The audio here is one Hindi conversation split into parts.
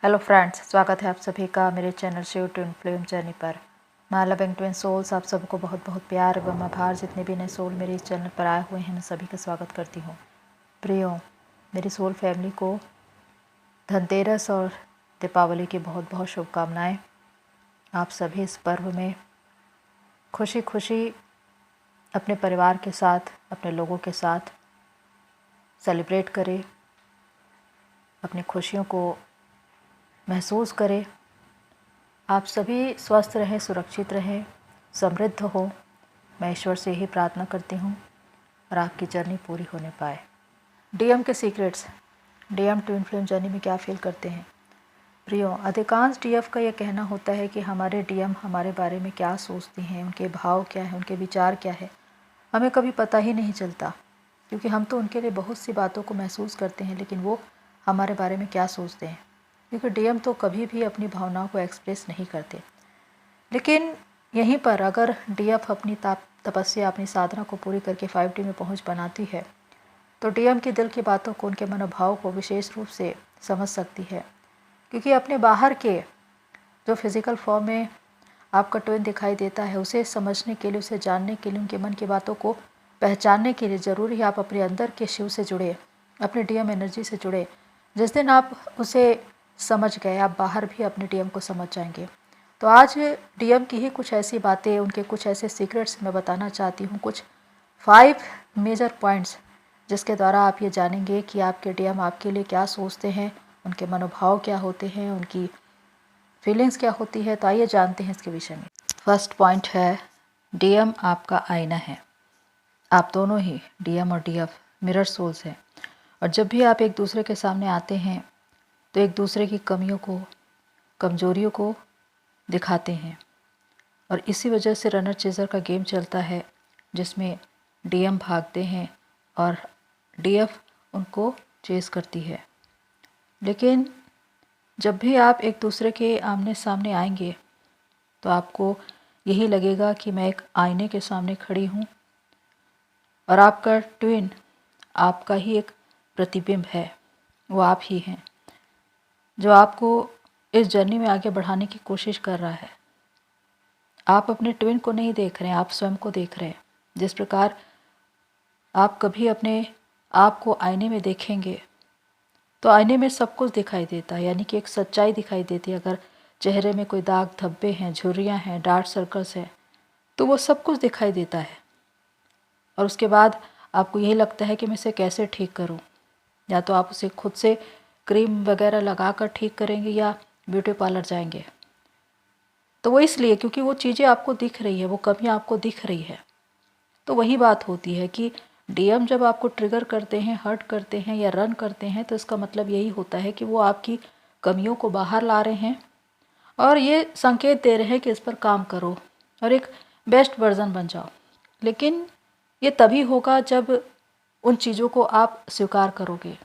हेलो फ्रेंड्स, स्वागत है आप सभी का मेरे channel Shiv twin flame journey पर। माय लविंग ट्विन सोल्स, आप सबको बहुत बहुत प्यार एवं आभार। जितने भी नए सोल मेरे इस चैनल पर आए हुए हैं, मैं सभी का स्वागत करती हूँ। प्रियो, मेरी सोल फैमिली को धनतेरस और दीपावली की बहुत बहुत शुभकामनाएँ। आप सभी इस पर्व में खुशी खुशी अपने परिवार के साथ, अपने लोगों के साथ सेलिब्रेट करें, अपनी खुशियों को महसूस करें। आप सभी स्वस्थ रहें, सुरक्षित रहें, समृद्ध हो, मैं ईश्वर से यही प्रार्थना करती हूँ और आपकी जर्नी पूरी होने पाए। डीएम के secrets. DM twin flame journey में क्या फील करते हैं? प्रियो, अधिकांश डीएफ का यह कहना होता है कि हमारे डीएम हमारे बारे में क्या सोचते हैं, उनके भाव क्या है, उनके विचार क्या है, हमें कभी पता ही नहीं चलता, क्योंकि हम तो उनके लिए बहुत सी बातों को महसूस करते हैं, लेकिन वो हमारे बारे में क्या सोचते हैं, क्योंकि डीएम तो कभी भी अपनी भावनाओं को एक्सप्रेस नहीं करते। लेकिन यहीं पर अगर डीएफ अपनी तपस्या, अपनी साधना को पूरी करके 5D में पहुंच बनाती है, तो डीएम के दिल की बातों को, उनके मनोभाव को विशेष रूप से समझ सकती है, क्योंकि अपने बाहर के जो फिज़िकल फॉर्म में आपका ट्विन दिखाई देता है, उसे समझने के लिए, उसे जानने के लिए, उनके मन की बातों को पहचानने के लिए ज़रूरी है आप अपने अंदर के शिव से जुड़े, अपने डीएम एनर्जी से जुड़े। जिस दिन आप उसे समझ गए, आप बाहर भी अपने डीएम को समझ जाएंगे। तो आज डीएम की ही कुछ ऐसी बातें, उनके कुछ ऐसे सीक्रेट्स मैं बताना चाहती हूँ, कुछ 5 मेजर पॉइंट्स, जिसके द्वारा आप ये जानेंगे कि आपके डीएम आपके लिए क्या सोचते हैं, उनके मनोभाव क्या होते हैं, उनकी फीलिंग्स क्या होती है। तो आइए जानते हैं इसके विषय में। फर्स्ट पॉइंट है, डीएम आपका आईना है। आप दोनों ही, डीएम और डीएफ, मिरर सोल्स हैं, और जब भी आप एक दूसरे के सामने आते हैं तो एक दूसरे की कमियों को, कमजोरियों को दिखाते हैं, और इसी वजह से रनर चेजर का गेम चलता है, जिसमें डीएम भागते हैं और डीएफ उनको चेस करती है। लेकिन जब भी आप एक दूसरे के आमने सामने आएंगे तो आपको यही लगेगा कि मैं एक आईने के सामने खड़ी हूँ और आपका ट्विन आपका ही एक प्रतिबिंब है, वो आप ही हैं, जो आपको इस जर्नी में आगे बढ़ाने की कोशिश कर रहा है। आप अपने ट्विन को नहीं देख रहे हैं, आप स्वयं को देख रहे हैं। जिस प्रकार आप कभी अपने आप को आईने में देखेंगे तो आईने में सब कुछ दिखाई देता है, यानी कि एक सच्चाई दिखाई देती है। अगर चेहरे में कोई दाग धब्बे हैं, झुर्रियाँ हैं, डार्क सर्कल्स हैं, तो वो सब कुछ दिखाई देता है, और उसके बाद आपको यही लगता है कि मैं इसे कैसे ठीक करूं। या तो आप उसे खुद से क्रीम वगैरह लगा कर ठीक करेंगे या ब्यूटी पार्लर जाएंगे। तो वो इसलिए क्योंकि वो चीज़ें आपको दिख रही है, वो कमियां आपको दिख रही है। तो वही बात होती है कि डीएम जब आपको ट्रिगर करते हैं, हर्ट करते हैं या रन करते हैं, तो इसका मतलब यही होता है कि वो आपकी कमियों को बाहर ला रहे हैं और ये संकेत दे रहे हैं कि इस पर काम करो और एक बेस्ट वर्जन बन जाओ। लेकिन ये तभी होगा जब उन चीज़ों को आप स्वीकार करोगे,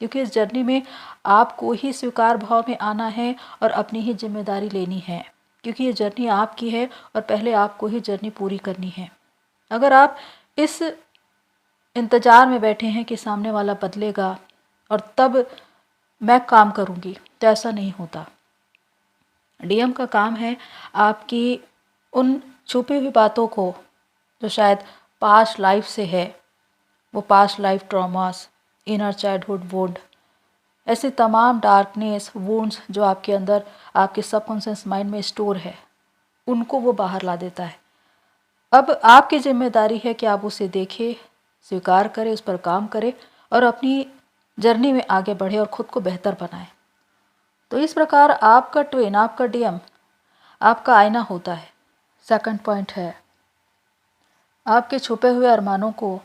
क्योंकि इस जर्नी में आपको ही स्वीकार भाव में आना है और अपनी ही जिम्मेदारी लेनी है, क्योंकि ये जर्नी आपकी है और पहले आपको ही जर्नी पूरी करनी है। अगर आप इस इंतज़ार में बैठे हैं कि सामने वाला बदलेगा और तब मैं काम करूँगी, तो ऐसा नहीं होता। डीएम का काम है आपकी उन छुपी हुई बातों को, जो शायद पास्ट लाइफ से है, वो past life traumas, inner childhood wound, ऐसे तमाम डार्कनेस वुंड्स जो आपके अंदर, आपके सबकॉन्शियस माइंड में स्टोर है, उनको वो बाहर ला देता है। अब आपकी जिम्मेदारी है कि आप उसे देखें, स्वीकार करें, उस पर काम करें और अपनी जर्नी में आगे बढ़े और ख़ुद को बेहतर बनाएं। तो इस प्रकार आपका ट्विन, आपका डीएम आपका आईना होता है। सेकंड पॉइंट है, आपके छुपे हुए अरमानों को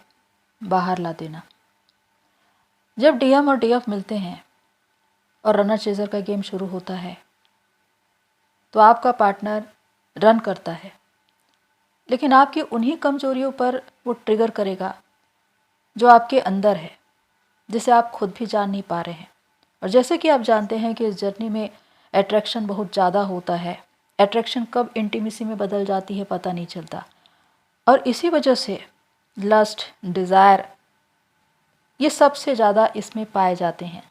बाहर ला देना। जब डीएम और डीएफ मिलते हैं और रनर चेजर का गेम शुरू होता है, तो आपका पार्टनर रन करता है, लेकिन आपकी उन्हीं कमजोरियों पर वो ट्रिगर करेगा जो आपके अंदर है, जिसे आप खुद भी जान नहीं पा रहे हैं। और जैसे कि आप जानते हैं कि इस जर्नी में अट्रैक्शन बहुत ज़्यादा होता है। अट्रैक्शन कब इंटीमेसी में बदल जाती है पता नहीं चलता, और इसी वजह से लस्ट, डिज़ायर, ये सबसे ज़्यादा इसमें पाए जाते हैं।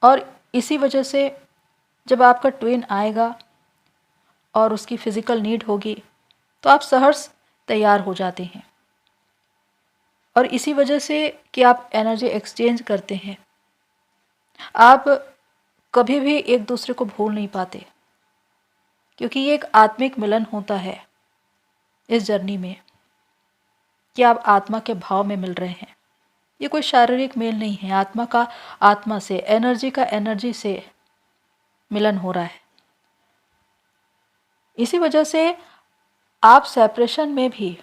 और इसी वजह से जब आपका ट्विन आएगा और उसकी फिजिकल नीड होगी तो आप सहर्ष तैयार हो जाते हैं। और इसी वजह से कि आप एनर्जी एक्सचेंज करते हैं, आप कभी भी एक दूसरे को भूल नहीं पाते, क्योंकि ये एक आत्मिक मिलन होता है इस जर्नी में कि आप आत्मा के भाव में मिल रहे हैं। ये कोई शारीरिक मेल नहीं है, आत्मा का आत्मा से, एनर्जी का एनर्जी से मिलन हो रहा है। इसी वजह से आप सेपरेशन में भी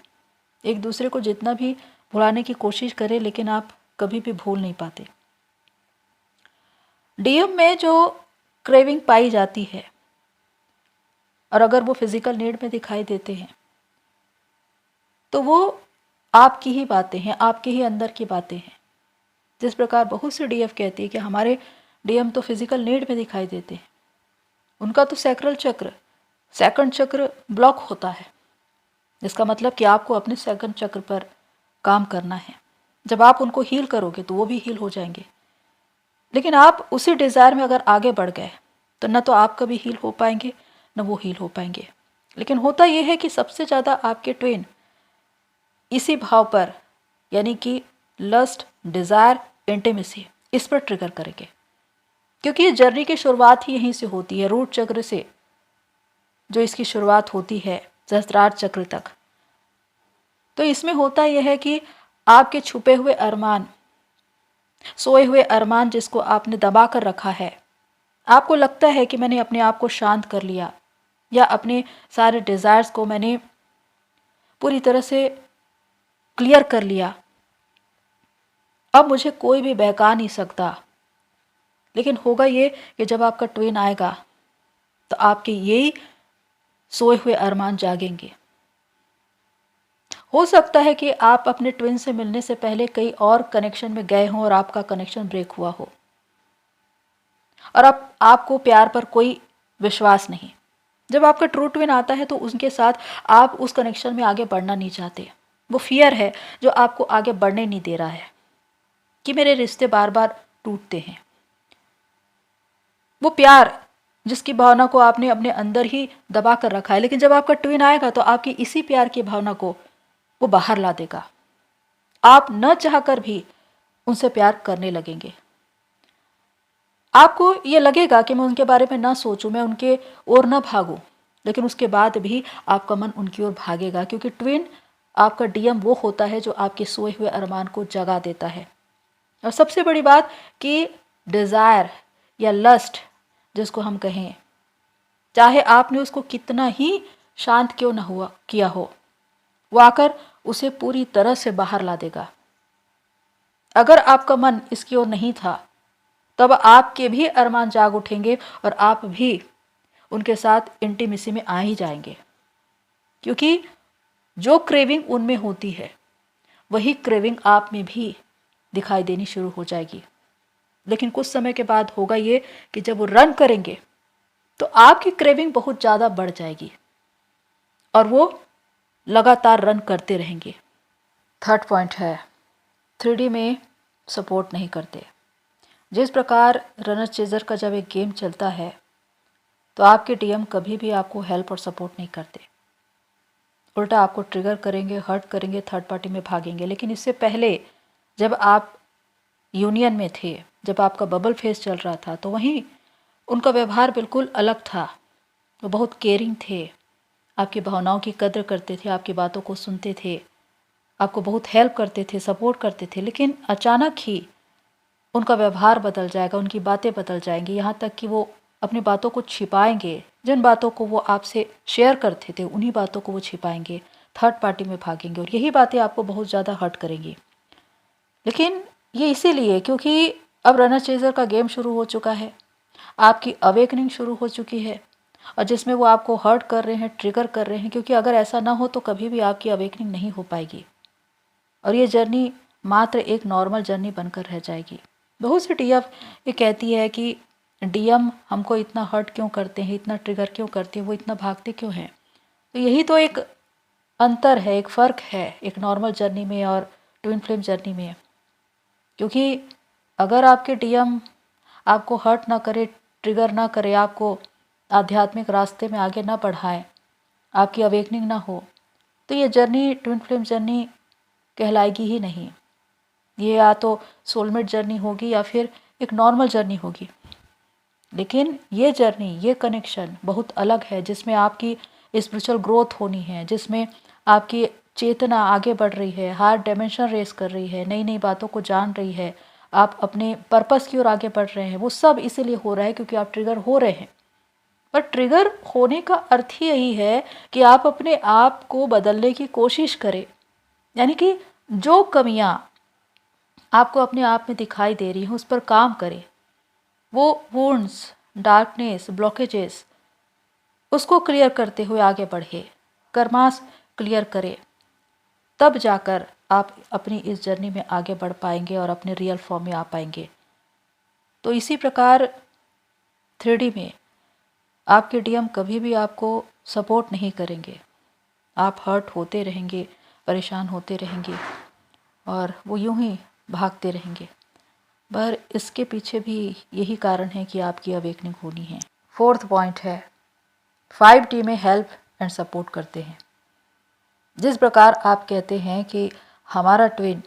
एक दूसरे को जितना भी भुलाने की कोशिश करें, लेकिन आप कभी भी भूल नहीं पाते। डीएम में जो क्रेविंग पाई जाती है, और अगर वो फिजिकल नीड में दिखाई देते हैं, तो वो आपकी ही बातें हैं, आपके ही अंदर की बातें हैं। जिस प्रकार बहुत सी डीएफ कहती है कि हमारे डीएम तो फिजिकल नीड में दिखाई देते हैं, उनका तो सैक्रल चक्र, सेकंड चक्र ब्लॉक होता है। इसका मतलब कि आपको अपने सेकंड चक्र पर काम करना है। जब आप उनको हील करोगे तो वो भी हील हो जाएंगे। लेकिन आप उसी डिज़ायर में अगर आगे बढ़ गए तो न तो आप कभी हील हो पाएंगे, न वो हील हो पाएंगे। लेकिन होता यह है कि सबसे ज़्यादा आपके ट्विन इसी भाव पर, यानी कि लस्ट, डिज़ायर, इंटीमेसी, इस पर ट्रिगर करेंगे, क्योंकि ये जर्नी की शुरुआत ही यहीं से होती है, रूट चक्र से जो इसकी शुरुआत होती है सहस्त्रार्थ चक्र तक। तो इसमें होता यह है कि आपके छुपे हुए अरमान, सोए हुए अरमान जिसको आपने दबा कर रखा है, आपको लगता है कि मैंने अपने आप को शांत कर लिया, या अपने सारे डिज़ायर्स को मैंने पूरी तरह से क्लियर कर लिया, अब मुझे कोई भी बहका नहीं सकता। लेकिन होगा ये कि जब आपका ट्विन आएगा तो आपके यही सोए हुए अरमान जागेंगे। हो सकता है कि आप अपने ट्विन से मिलने से पहले कई और कनेक्शन में गए हों और आपका कनेक्शन ब्रेक हुआ हो, और अब आपको प्यार पर कोई विश्वास नहीं। जब आपका ट्रू ट्विन आता है तो उनके साथ आप उस कनेक्शन में आगे बढ़ना नहीं चाहते। वो फियर है जो आपको आगे बढ़ने नहीं दे रहा है कि मेरे रिश्ते बार बार टूटते हैं। वो प्यार जिसकी भावना को आपने अपने अंदर ही दबा कर रखा है, लेकिन जब आपका ट्विन आएगा तो आपकी इसी प्यार की भावना को वो बाहर ला देगा। आप न चाहकर भी उनसे प्यार करने लगेंगे। आपको ये लगेगा कि मैं उनके बारे में ना सोचूं, मैं उनके ओर ना भागूं, लेकिन उसके बाद भी आपका मन उनकी ओर भागेगा, क्योंकि ट्विन आपका डीएम वो होता है जो आपके सोए हुए अरमान को जगा देता है। और सबसे बड़ी बात कि डिज़ायर या लस्ट जिसको हम कहें, चाहे आपने उसको कितना ही शांत क्यों ना हुआ किया हो, वो आकर उसे पूरी तरह से बाहर ला देगा। अगर आपका मन इसकी ओर नहीं था तब आपके भी अरमान जाग उठेंगे और आप भी उनके साथ इंटीमेसी में आ ही जाएंगे, क्योंकि जो क्रेविंग उनमें होती है वही क्रेविंग आप में भी दिखाई देनी शुरू हो जाएगी। लेकिन कुछ समय के बाद होगा ये कि जब वो रन करेंगे तो आपकी क्रेविंग बहुत ज़्यादा बढ़ जाएगी और वो लगातार रन करते रहेंगे। थर्ड पॉइंट है, 3D में सपोर्ट नहीं करते। जिस प्रकार रनर चेजर का जब एक गेम चलता है तो आपके डीएम कभी भी आपको हेल्प और सपोर्ट नहीं करते, उल्टा आपको ट्रिगर करेंगे, हर्ट करेंगे, थर्ड पार्टी में भागेंगे। लेकिन इससे पहले जब आप यूनियन में थे, जब आपका बबल फेस चल रहा था, तो वहीं उनका व्यवहार बिल्कुल अलग था। वो बहुत केयरिंग थे, आपकी भावनाओं की कद्र करते थे, आपकी बातों को सुनते थे, आपको बहुत हेल्प करते थे, सपोर्ट करते थे। लेकिन अचानक ही उनका व्यवहार बदल जाएगा, उनकी बातें बदल जाएंगी, यहाँ तक कि वो अपनी बातों को छिपाएंगे। जिन बातों को वो आपसे शेयर करते थे उन्हीं बातों को वो छिपाएंगे, थर्ड पार्टी में भागेंगे, और यही बातें आपको बहुत ज़्यादा हर्ट करेंगी। लेकिन ये इसीलिए क्योंकि अब रनर चेजर का गेम शुरू हो चुका है, आपकी अवेकनिंग शुरू हो चुकी है, और जिसमें वो आपको हर्ट कर रहे हैं, ट्रिगर कर रहे हैं, क्योंकि अगर ऐसा ना हो तो कभी भी आपकी अवेकनिंग नहीं हो पाएगी और ये जर्नी मात्र एक नॉर्मल जर्नी बनकर रह जाएगी। बहुत सी डीएफ ये कहती है कि डीएम हमको इतना हर्ट क्यों करते हैं, इतना ट्रिगर क्यों करते हैं, वो इतना भागते क्यों हैं। तो यही तो एक अंतर है, एक फ़र्क है एक नॉर्मल जर्नी में और ट्विन फ्लेम जर्नी में। क्योंकि अगर आपके डीएम आपको हर्ट ना करे, ट्रिगर ना करे, आपको आध्यात्मिक रास्ते में आगे ना बढ़ाए, आपकी अवेकनिंग ना हो, तो ये जर्नी ट्विन फ्लेम जर्नी कहलाएगी ही नहीं। ये या तो सोलमेट जर्नी होगी या फिर एक नॉर्मल जर्नी होगी। लेकिन ये जर्नी, ये कनेक्शन बहुत अलग है, जिसमें आपकी स्पिरिचुअल ग्रोथ होनी है, जिसमें आपकी चेतना आगे बढ़ रही है, हायर डायमेंशन रेस कर रही है, नई नई बातों को जान रही है, आप अपने पर्पस की ओर आगे बढ़ रहे हैं। वो सब इसीलिए हो रहा है क्योंकि आप ट्रिगर हो रहे हैं। पर ट्रिगर होने का अर्थ ही यही है कि आप अपने आप को बदलने की कोशिश करें, यानी कि जो कमियां आपको अपने आप में दिखाई दे रही हैं उस पर काम करें। वो वुंड्स, डार्कनेस, ब्लॉकेजेस, उसको क्लियर करते हुए आगे बढ़े, कर्मास क्लियर करें, तब जाकर आप अपनी इस जर्नी में आगे बढ़ पाएंगे और अपने रियल फॉर्म में आ पाएंगे। तो इसी प्रकार 3D में आपके डीएम कभी भी आपको सपोर्ट नहीं करेंगे। आप हर्ट होते रहेंगे, परेशान होते रहेंगे और वो यूं ही भागते रहेंगे। पर इसके पीछे भी यही कारण है कि आपकी अवेकनिंग होनी है। 4th पॉइंट है, 5D में हेल्प एंड सपोर्ट करते हैं। जिस प्रकार आप कहते हैं कि हमारा ट्विन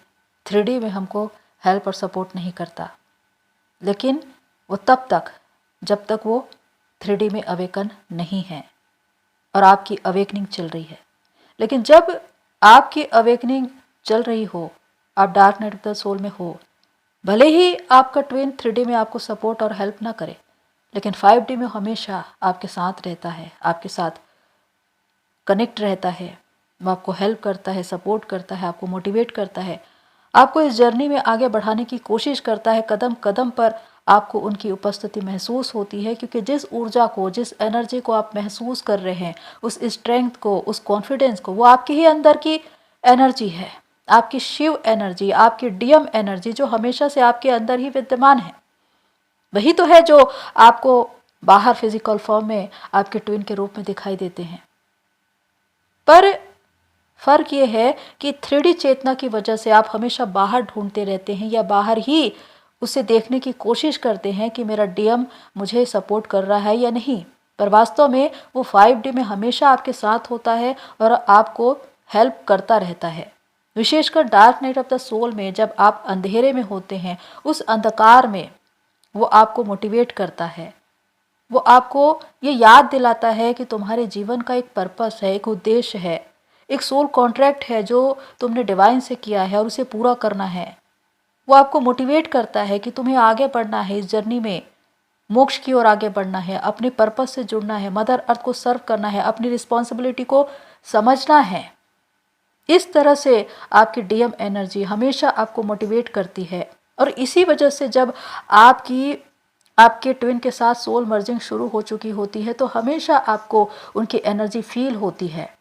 3D में हमको हेल्प और सपोर्ट नहीं करता, लेकिन वो तब तक जब तक वो 3D में अवेकन नहीं है और आपकी अवेकनिंग चल रही है। लेकिन जब आपकी अवेकनिंग चल रही हो, आप dark night of the soul में हो, भले ही आपका ट्विन 3D में आपको सपोर्ट और हेल्प ना करे, लेकिन 5D में हमेशा आपके साथ रहता है, आपके साथ कनेक्ट रहता है, वो आपको हेल्प करता है, सपोर्ट करता है, आपको मोटिवेट करता है, आपको इस जर्नी में आगे बढ़ाने की कोशिश करता है। कदम कदम पर आपको उनकी उपस्थिति महसूस होती है, क्योंकि जिस ऊर्जा को, जिस एनर्जी को आप महसूस कर रहे हैं, उस स्ट्रेंथ को, उस कॉन्फिडेंस को, वो आपके ही अंदर की एनर्जी है, आपकी शिव एनर्जी, आपकी डीएम एनर्जी, जो हमेशा से आपके अंदर ही विद्यमान है। वही तो है जो आपको बाहर फिजिकल फॉर्म में आपके ट्विन के रूप में दिखाई देते हैं। पर फर्क ये है कि 3D चेतना की वजह से आप हमेशा बाहर ढूंढते रहते हैं या बाहर ही उसे देखने की कोशिश करते हैं कि मेरा डीएम मुझे सपोर्ट कर रहा है या नहीं। पर वास्तव में वो 5D में हमेशा आपके साथ होता है और आपको हेल्प करता रहता है। विशेषकर dark night of the soul में जब आप अंधेरे में होते हैं, उस अंधकार में वो आपको मोटिवेट करता है, वो आपको ये याद दिलाता है कि तुम्हारे जीवन का एक पर्पस है, एक उद्देश्य है, एक सोल कॉन्ट्रैक्ट है जो तुमने डिवाइन से किया है और उसे पूरा करना है। वो आपको मोटिवेट करता है कि तुम्हें आगे बढ़ना है, इस जर्नी में मोक्ष की ओर आगे बढ़ना है, अपने पर्पस से जुड़ना है, मदर अर्थ को सर्व करना है, अपनी रिस्पॉन्सिबिलिटी को समझना है। इस तरह से आपकी डीएम एनर्जी हमेशा आपको मोटिवेट करती है और इसी वजह से जब आपके ट्विन के साथ सोल मर्जिंग शुरू हो चुकी होती है तो हमेशा आपको उनकी एनर्जी फील होती है।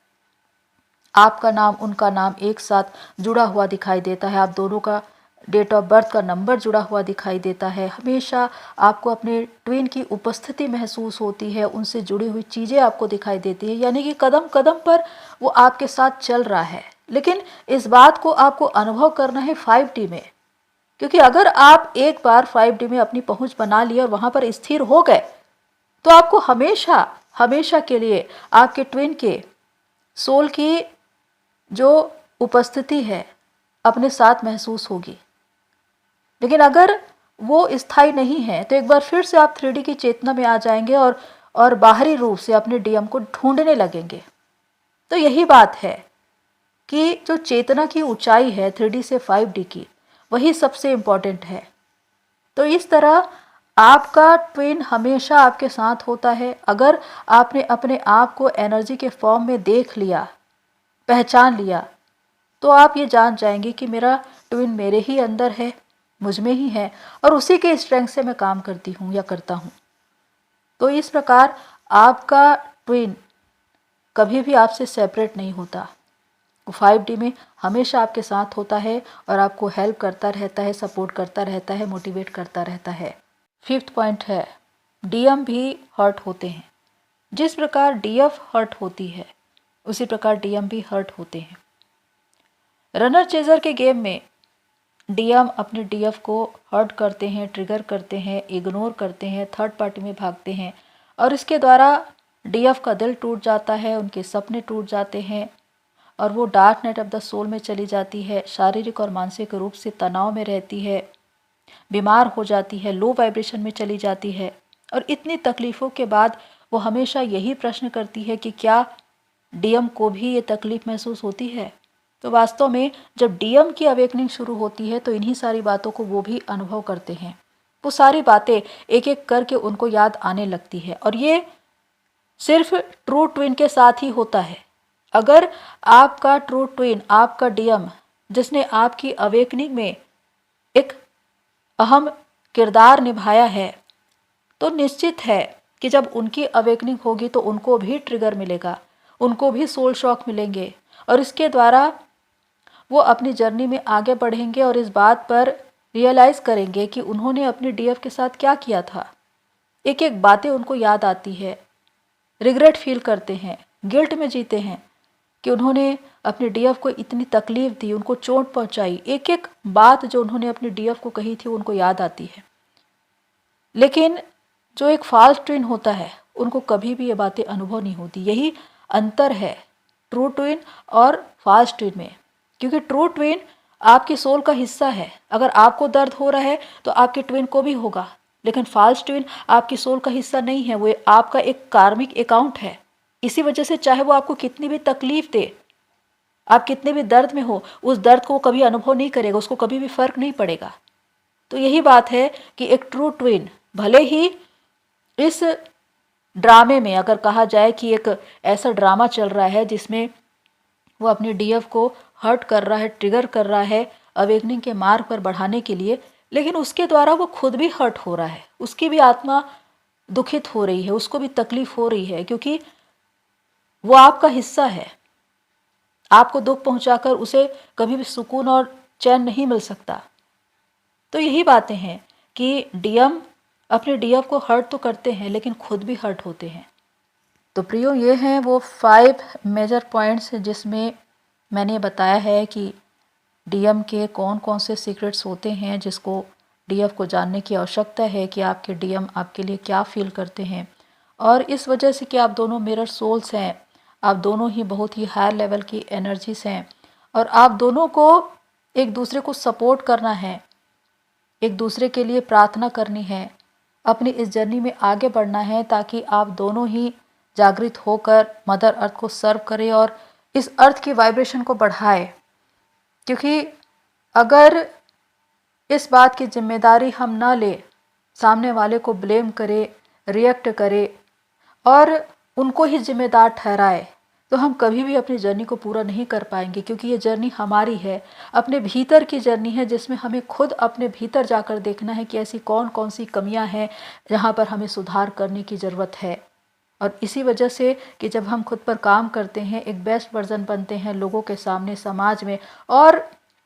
आपका नाम, उनका नाम एक साथ जुड़ा हुआ दिखाई देता है, आप दोनों का डेट ऑफ बर्थ का नंबर जुड़ा हुआ दिखाई देता है। हमेशा आपको अपने ट्विन की उपस्थिति महसूस होती है, उनसे जुड़ी हुई चीज़ें आपको दिखाई देती है, यानी कि कदम कदम पर वो आपके साथ चल रहा है। लेकिन इस बात को आपको अनुभव करना है 5D में, क्योंकि अगर आप एक बार 5D में अपनी पहुंच बना ली और वहां पर स्थिर हो गए तो आपको हमेशा हमेशा के लिए आपके ट्विन के सोल की जो उपस्थिति है अपने साथ महसूस होगी। लेकिन अगर वो स्थायी नहीं है तो एक बार फिर से आप 3D की चेतना में आ जाएंगे और बाहरी रूप से अपने डीएम को ढूंढने लगेंगे। तो यही बात है कि जो चेतना की ऊंचाई है 3D से 5D की, वही सबसे इम्पॉर्टेंट है। तो इस तरह आपका ट्विन हमेशा आपके साथ होता है। अगर आपने अपने आप को एनर्जी के फॉर्म में देख लिया, पहचान लिया, तो आप ये जान जाएंगे कि मेरा ट्विन मेरे ही अंदर है, मुझ में ही है और उसी के स्ट्रेंथ से मैं काम करती हूँ या करता हूँ। तो इस प्रकार आपका ट्विन कभी भी आपसे सेपरेट नहीं होता। 5D में हमेशा आपके साथ होता है और आपको हेल्प करता रहता है, सपोर्ट करता रहता है, मोटिवेट करता रहता है। 5th पॉइंट है, डीएम भी हर्ट होते हैं। जिस प्रकार डीएफ हर्ट होती है उसी प्रकार डीएम भी हर्ट होते हैं। रनर चेजर के गेम में डीएम अपने डीएफ को हर्ट करते हैं, ट्रिगर करते हैं, इग्नोर करते हैं, थर्ड पार्टी में भागते हैं और इसके द्वारा डीएफ का दिल टूट जाता है, उनके सपने टूट जाते हैं और वो dark night of the soul में चली जाती है, शारीरिक और मानसिक रूप से तनाव में रहती है, बीमार हो जाती है, लो वाइब्रेशन में चली जाती है और इतनी तकलीफ़ों के बाद वो हमेशा यही प्रश्न करती है कि क्या डीएम को भी ये तकलीफ़ महसूस होती है। तो वास्तव में जब डीएम की अवेकनिंग शुरू होती है तो इन्हीं सारी बातों को वो भी अनुभव करते हैं। वो सारी बातें एक एक करके उनको याद आने लगती है और ये सिर्फ ट्रू ट्विन के साथ ही होता है। अगर आपका ट्रू ट्विन, आपका डीएम जिसने आपकी अवेकनिंग में एक अहम किरदार निभाया है, तो निश्चित है कि जब उनकी अवेकनिंग होगी तो उनको भी ट्रिगर मिलेगा, उनको भी सोल शॉक मिलेंगे और इसके द्वारा वो अपनी जर्नी में आगे बढ़ेंगे और इस बात पर रियलाइज़ करेंगे कि उन्होंने अपने डीएफ के साथ क्या किया था। एक एक बातें उनको याद आती है, रिग्रेट फील करते हैं, गिल्ट में जीते हैं कि उन्होंने अपने डीएफ को इतनी तकलीफ़ दी, उनको चोट पहुंचाई। एक एक बात जो उन्होंने अपने डीएफ को कही थी उनको याद आती है। लेकिन जो एक फॉल्स ट्विन होता है उनको कभी भी ये बातें अनुभव नहीं होती। यही अंतर है ट्रू ट्विन और फॉल्स ट्विन में, क्योंकि ट्रू ट्विन आपकी सोल का हिस्सा है। अगर आपको दर्द हो रहा है तो आपके ट्विन को भी होगा, लेकिन फॉल्स ट्विन आपकी सोल का हिस्सा नहीं है, वो आपका एक कार्मिक अकाउंट है। इसी वजह से चाहे वो आपको कितनी भी तकलीफ दे, आप कितने भी दर्द में हो, उस दर्द को वो कभी अनुभव नहीं करेगा, उसको कभी भी फर्क नहीं पड़ेगा। तो यही बात है कि एक ट्रू ट्विन भले ही इस ड्रामे में, अगर कहा जाए कि एक ऐसा ड्रामा चल रहा है जिसमें वो अपने डीएफ को हर्ट कर रहा है, ट्रिगर कर रहा है अवेकनिंग के मार्ग पर बढ़ाने के लिए, लेकिन उसके द्वारा वो खुद भी हर्ट हो रहा है, उसकी भी आत्मा दुखित हो रही है, उसको भी तकलीफ हो रही है, क्योंकि वो आपका हिस्सा है। आपको दुख पहुंचाकर उसे कभी भी सुकून और चैन नहीं मिल सकता। तो यही बातें हैं कि डीएम अपने डीएफ को हर्ट तो करते हैं लेकिन खुद भी हर्ट होते हैं। तो प्रियो, ये हैं वो 5 मेजर पॉइंट्स जिसमें मैंने बताया है कि डीएम के कौन कौन से सीक्रेट्स होते हैं जिसको डीएफ को जानने की आवश्यकता है कि आपके डीएम आपके लिए क्या फील करते हैं। और इस वजह से कि आप दोनों मिरर सोल्स हैं, आप दोनों ही बहुत ही हाई लेवल की एनर्जीज हैं और आप दोनों को एक दूसरे को सपोर्ट करना है, एक दूसरे के लिए प्रार्थना करनी है, अपनी इस जर्नी में आगे बढ़ना है ताकि आप दोनों ही जागृत होकर मदर अर्थ को सर्व करें और इस अर्थ की वाइब्रेशन को बढ़ाए। क्योंकि अगर इस बात की जिम्मेदारी हम ना ले, सामने वाले को ब्लेम करे, रिएक्ट करे और उनको ही जिम्मेदार ठहराए, तो हम कभी भी अपनी जर्नी को पूरा नहीं कर पाएंगे। क्योंकि ये जर्नी हमारी है, अपने भीतर की जर्नी है, जिसमें हमें खुद अपने भीतर जाकर देखना है कि ऐसी कौन कौन सी कमियां हैं जहां पर हमें सुधार करने की ज़रूरत है। और इसी वजह से कि जब हम खुद पर काम करते हैं, एक बेस्ट वर्जन बनते हैं लोगों के सामने, समाज में और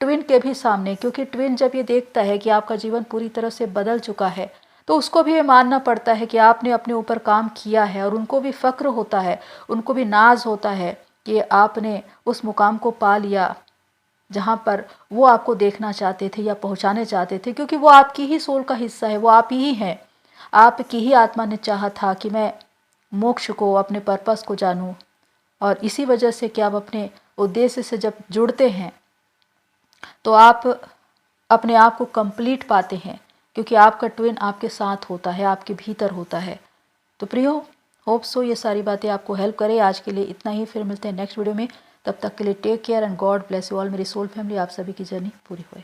ट्विन के भी सामने। क्योंकि ट्विन जब ये देखता है कि आपका जीवन पूरी तरह से बदल चुका है तो उसको भी ये मानना पड़ता है कि आपने अपने ऊपर काम किया है और उनको भी फ़क्र होता है, उनको भी नाज होता है कि आपने उस मुकाम को पा लिया जहाँ पर वो आपको देखना चाहते थे या पहुँचाने चाहते थे। क्योंकि वो आपकी ही सोल का हिस्सा है, वो आप ही हैं। आपकी ही आत्मा ने चाहा था कि मैं मोक्ष को, अपने पर्पस को जानूं। और इसी वजह से कि आप अपने उद्देश्य से जब जुड़ते हैं तो आप अपने आप को कंप्लीट पाते हैं, क्योंकि आपका ट्विन आपके साथ होता है, आपके भीतर होता है। तो प्रियो, होप सो ये सारी बातें आपको हेल्प करें। आज के लिए इतना ही, फिर मिलते हैं नेक्स्ट वीडियो में। तब तक के लिए take care and God bless you all. मेरी सोल फैमिली, आप सभी की जर्नी पूरी होए।